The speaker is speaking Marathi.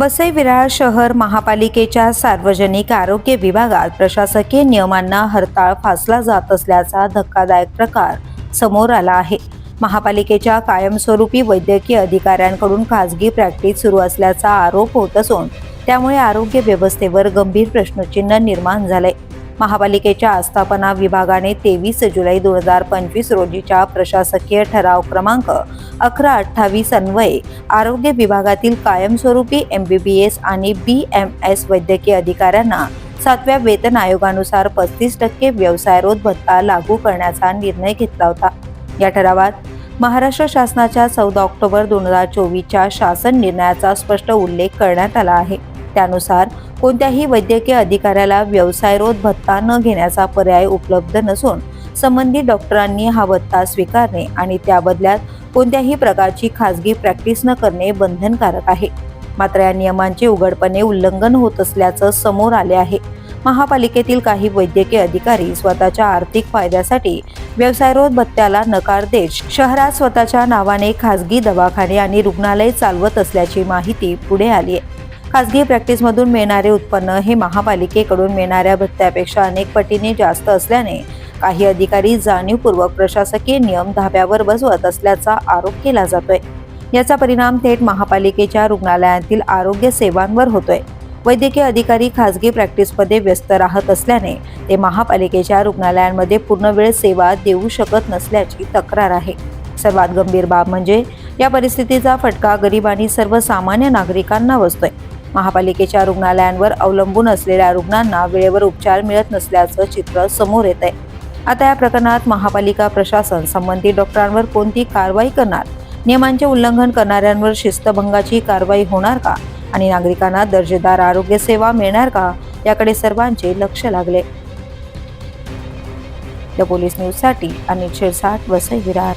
वसई विरार शहर महापालिकेच्या सार्वजनिक आरोग्य विभागात प्रशासकीय नियमांना हरताळ फासला जात असल्याचा धक्कादायक प्रकार समोर आला आहे। महापालिकेच्या कायमस्वरूपी वैद्यकीय अधिकाऱ्यांकडून खासगी प्रॅक्टिस सुरू असल्याचा आरोप होत असून त्यामुळे आरोग्य व्यवस्थेवर गंभीर प्रश्नचिन्ह निर्माण झाले। महापालिकेच्या आस्थापना विभागाने 23 जुलै 2025 रोजीच्या प्रशासकीय ठराव क्रमांक 1128 अन्वये आरोग्य विभागातील कायमस्वरूपी MBBS आणि BMS वैद्यकीय अधिकाऱ्यांना 7व्या वेतन आयोगानुसार 35% व्यवसायरोध भत्ता लागू करण्याचा निर्णय घेतला होता। या ठरावात महाराष्ट्र शासनाच्या 14 ऑक्टोबर 2024च्या शासन निर्णयाचा स्पष्ट उल्लेख करण्यात आला आहे। त्यानुसार कोणत्याही वैद्यकीय अधिकाऱ्याला व्यवसायरोध भत्ता न घेण्याचा पर्याय उपलब्ध नसून संबंधित डॉक्टरांनी हा भत्ता स्वीकारणे आणि त्या बदल्यात कोणत्याही प्रकारची खासगी प्रॅक्टिस न करणे बंधनकारक आहे। मात्र या नियमांचे उघडपणे उल्लंघन होत असल्याचं समोर आले आहे। महापालिकेतील काही वैद्यकीय अधिकारी स्वतःच्या आर्थिक फायद्यासाठी व्यवसायरोध भत्त्याला नकार देत शहरात स्वतःच्या नावाने खासगी दवाखाने आणि रुग्णालय चालवत असल्याची माहिती पुढे आली आहे। खासगी प्रॅक्टिसमधून मिळणारे उत्पन्न हे महापालिकेकडून मिळणाऱ्या भत्त्यापेक्षा अनेक पटीने जास्त असल्याने काही अधिकारी जाणीवपूर्वक प्रशासकीय नियम धाब्यावर बसवत असल्याचा आरोप केला जातोय। याचा परिणाम थेट महापालिकेच्या रुग्णालयातील आरोग्य सेवांवर होतोय। वैद्यकीय अधिकारी खासगी प्रॅक्टिसमध्ये व्यस्त राहत असल्याने ते महापालिकेच्या रुग्णालयांमध्ये पूर्णवेळ सेवा देऊ शकत नसल्याची तक्रार आहे। सर्वात गंभीर बाब म्हणजे या परिस्थितीचा फटका गरीब आणि सर्वसामान्य नागरिकांना बसतोय। महापालिकेच्या रुग्णालयांवर अवलंबून असलेल्या रुग्णांना वेळेवर उपचार मिळत नसल्याचं चित्र समोर येत आहे। आता या प्रकरणात महापालिका प्रशासन संबंधित डॉक्टरांवर कोणती कारवाई करणार? नियमांचे उल्लंघन करणाऱ्यांवर शिस्तभंगाची कारवाई होणार का? आणि नागरिकांना दर्जेदार आरोग्य सेवा मिळणार का? याकडे सर्वांचे लक्ष लागले। द पोलीस न्यूजसाठी अनिल शिरसाट, वसई विरार।